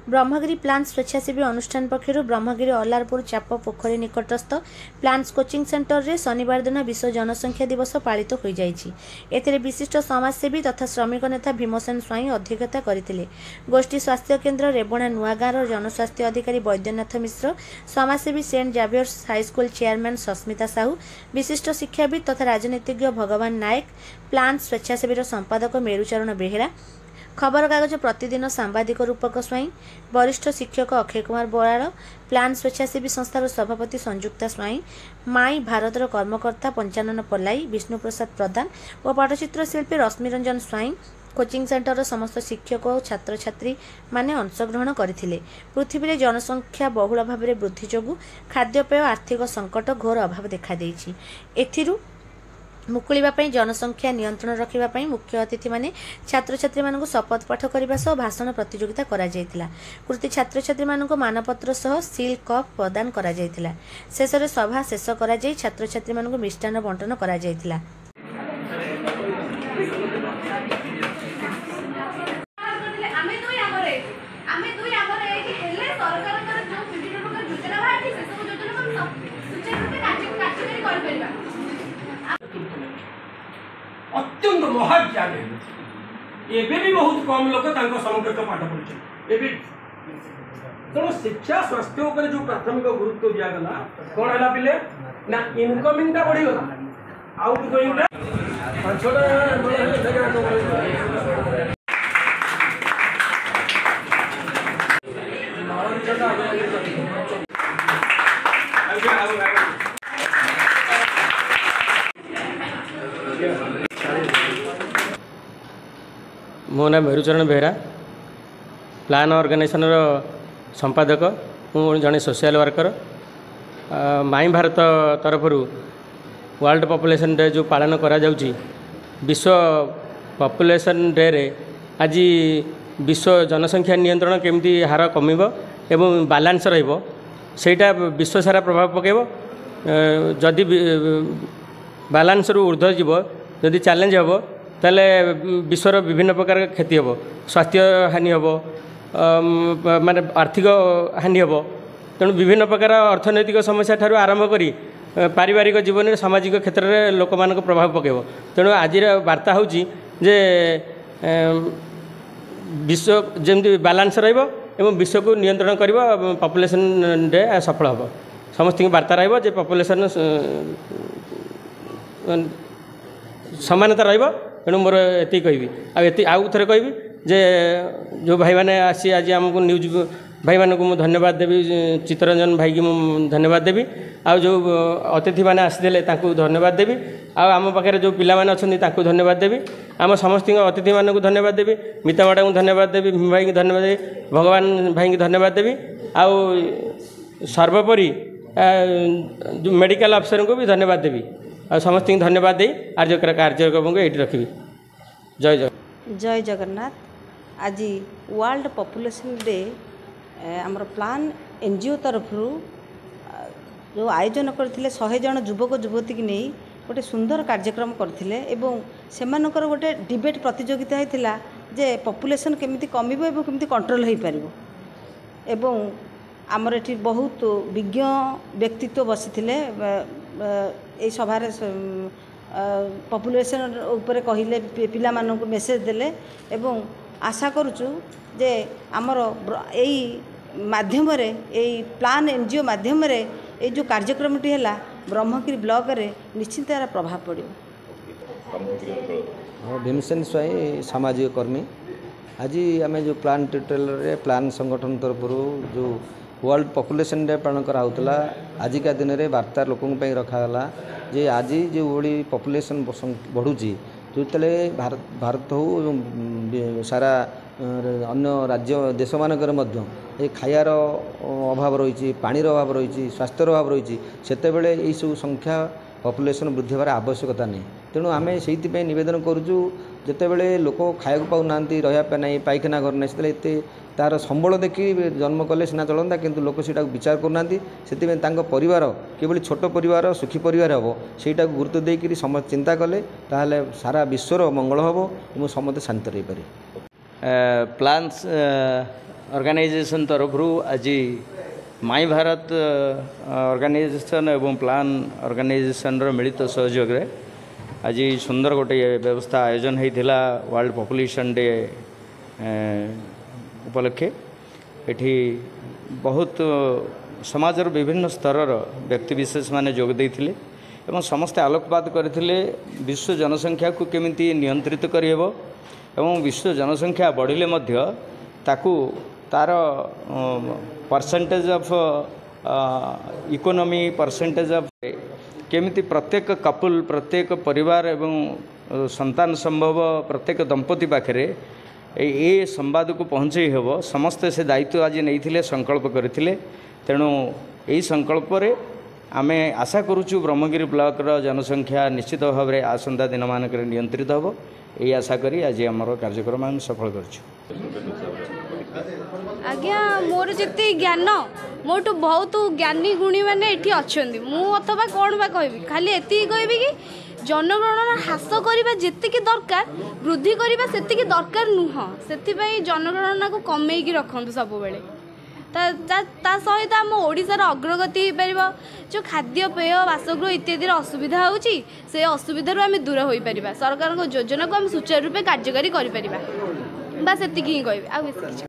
Brahmagiri plants स्वेच्छासेवी अनुष्ठान पक्षर ब्रह्मगिरी अल्लारपुर चाप पोखरी निकटस्थ plants coaching centre रे शनिवार दिन विश्व जनसंख्या दिवस पालित हो जाइछि। एथिरे विशिष्ट समाजसेवी तथा श्रमिक नेता भीमसेन स्वाई अध्यक्षता करथिले। गोष्ठी स्वास्थ्य केन्द्र रेबणा नुआगाँर जनस्वास्थ्य अधिकारी वैद्यनाथ मिश्र, समाजसेवी Saint Xavier's high school chairman Sasmita Sahu, विशिष्ट शिक्षाविद तथा राजनीतिज्ञ भगवान नायक, प्लांट्स स्वेच्छासेवी संपादक मेरुचरण बेहेरा, खबर कागज प्रतिदिन सांबादिक रूपक स्वाई, वरिष्ठ शिक्षक अक्षय कुमार बराड़, प्लान स्वेच्छासेवी संस्थार सभापति संयुक्ता स्वाई, माई भारतर कर्मकर्ता पंचानन पल्लाई, विष्णुप्रसाद प्रधान और पटचित्र शिल्पी रश्मिरंजन स्वाई, कोचिंग सेंटर समस्त शिक्षक और छात्र छात्री माने अंशग्रहण करथिले। पृथ्वी में जनसंख्या बहुल भाव में वृद्धि जोगु खाद्यपेय आर्थिक संकट घोर अभाव देखा देइछि। एथिरु मुकुलिबा पई जनसंख्या नियंत्रण रखिबा पई मुख्य अतिथि माने छात्र छात्री मानक शपथ पाठ करबा सह भाषण प्रतियोगिता करा जायतिला। कृति छात्र छात्री मानक मानपत्र सह सील कप प्रदान करा जायतिला। शेषरे सभा शेष करा जाय छात्र छात्री मानक मिष्टान्न बंटन करा जायतिला। अत्यंत महाज्ञान एवं भी बहुत कम लोग समकक्ष पाठ पढ़े। तेणु शिक्षा स्वास्थ्य उपर जो प्राथमिक गुरुत्व दिगला कौन है पिले ना इनकमिंग बढ़ीगला आउटगोइंग मो नाम मेरुचरण बेहरा, प्लान ऑर्गेनाइजेशन संपादक, मुझे जड़े सोशल वर्कर। माई भारत तरफ वर्ल्ड पॉपुलेशन डे जो पालन करा जाउची, विश्व पॉपुलेशन डे रे आज विश्व जनसंख्या नियंत्रण केमती हार कमिबो एवं बैलेंस रहिबो सेटा विश्व सारा प्रभाव पकेबो। जदि बैलेंस रु ऊर्ध्व जीव जदि चैलेंज हेबो ताले विश्वर विभिन्न प्रकार क्षति हेबो, स्वास्थ्य हानि हेबो, माने आर्थिक हानि हेबो। तेणु विभिन्न प्रकार अर्थनैतिक समस्या ठारू आरंभ करी पारिवारिक जीवन में सामाजिक क्षेत्र में लोक मान प्रभाव पकेबो। तेणु आज वार्ता होची जे विश्व जमी बैलेंस रहिबो एवं विश्व को नियंत्रण करिबो, पॉपुलेशन डे सफल हेबो। समस्त वार्ता रहिबो जे पॉपुलेशन समानता रहिबो। तेणु मोर एति कहबी आउ थे कहबी जे जो भाई मैंने आसी आज आमको न्यूज भाई मानक मुझे धन्यवाद देवी, चित्तरंजन भाई की मुझे धन्यवाद देवी, आउ जो अतिथि मैंने आसीदे धन्यवाद देवी, आम पाखे जो पिला माने अछंती ताकू धन्यवाद देवी, आम समस्त अतिथि मानक धन्यवाद देवी, मिता मैडम को धन्यवाद देवी, भीम भाई की धन्यवाद देवी, भगवान भाई की धन्यवाद देवी, आउ सर्वोपरि जो मेडिकल अफसर को भी धन्यवाद देवी, और समस्त धन्यवाद दे आज कार्यक्रम को ये रखी। जय जय जय जगन्नाथ। आज वर्ल्ड पॉपुलेशन डे आमर प्लान एनजीओ तरफ जो आयोजन करथिले 100 जन युवक युवती की नहीं गोटे सुंदर कार्यक्रम करथिले एवं सेमानकर गोटे डिबेट प्रतियोगिता होता जे पॉपुलेशन केमिति कमिबो एवं केमिति कंट्रोल हो पारिबो। एवं आमर एठी बहुत विज्ञ व्यक्तित्व बसिथिले ए सभार पॉपुलेशन उपरे कहिले पिला मानक मेसेज देले एवं आशा करूचु जे आमर एई माध्यम रे एई प्लान एनजीओ माध्यम रे ए जो कार्यक्रमटी है ब्रह्मगिरी ब्लॉक रे निश्चित तार प्रभाव पड़ो। भीमसेन स्वाई सामाजिक कर्मी। आज आम जो प्लान ट्यूटोरियल रे प्लान संगठन तरफ जो वर्ल्ड पॉपुलेशन डे पालन कराला आजिका दिन में वार्ता लोकों रखागला जे आज जो बड़ी पॉपुलेशन बढ़ुची जो भारत हो सारा अन्य राज्य देश मानक खायार अभाव रही, पानीर अभाव रही, स्वास्थ्यर अभाव रही, सेतेबेले यही सब संख्या पॉपुलेशन वृद्धि होवार आवश्यकता नहीं। तेणु आम से नवेदन करुचु जितेबले लोक खाया पाऊना रहा ना पाइखाना घर नहीं से तार संबल देखी जन्म कले सीना चलता किंतु लोक से विचार करना से परिवार किभली छोट परिवार सुखी परिवार हम से गुरुत्व देकर समस्त चिंता कले ताहले सारा विश्वर मंगल हम और समस्त शांति रही पारे। प्लान्स ऑर्गेनाइजेशन तरफ आज माई भारत ऑर्गेनाइजेशन एवं प्लान ऑर्गेनाइजेशन मिलित सहयोग रे आज सुंदर गोटे व्यवस्था आयोजन होता वर्ल्ड पॉपुलेशन डे उपलक्षे एठी बहुत समाजर विभिन्न स्तर व्यक्तिविशेष माने जोग देइथिले एवं समस्ते आलोकपात करथिले विश्व जनसंख्या को केमिति नियंत्रित करिहेबो एवं विश्व जनसंख्या बढ़िले मध्य ताकू तार percentage of economy percentage of केमिति प्रत्येक कपल प्रत्येक परिवार एवं संतान संभव प्रत्येक दंपति पाखरे ए संवाद को पहुँचे हेब समस्ते से दायित्व आज नहीं संकल्प करथिले तेणु यही संकल्प रे आमे आशा करुचु ब्रह्मगिरी ब्लॉक रो जनसंख्या निश्चित भाव में आसंता दिन मानक नियंत्रित हम यही आशा करी आज आमर कार्यक्रम आम सफल करुचु। आज्ञा मोर जिते ज्ञान मोटू बहुत ज्ञानी गुणी मैंने ये अच्छा अथवा कौन बा कहबी खाली एति कहबी कि जनगणना ह्रास करवा जेतिकी दरकार वृद्धि करवा सेतिकी दरकार नुह से जनगणना को कमेकी रखु सब बेले ता सहित आम ओडिशार अग्रगति हो पार जो खाद्य पेय बासगृह इत्यादि असुविधा होची से असुविधा आम दूर हो पार सरकार योजना को आम सुचारू रूपे कार्यकारी करें बस एतिकी ही कहबी आ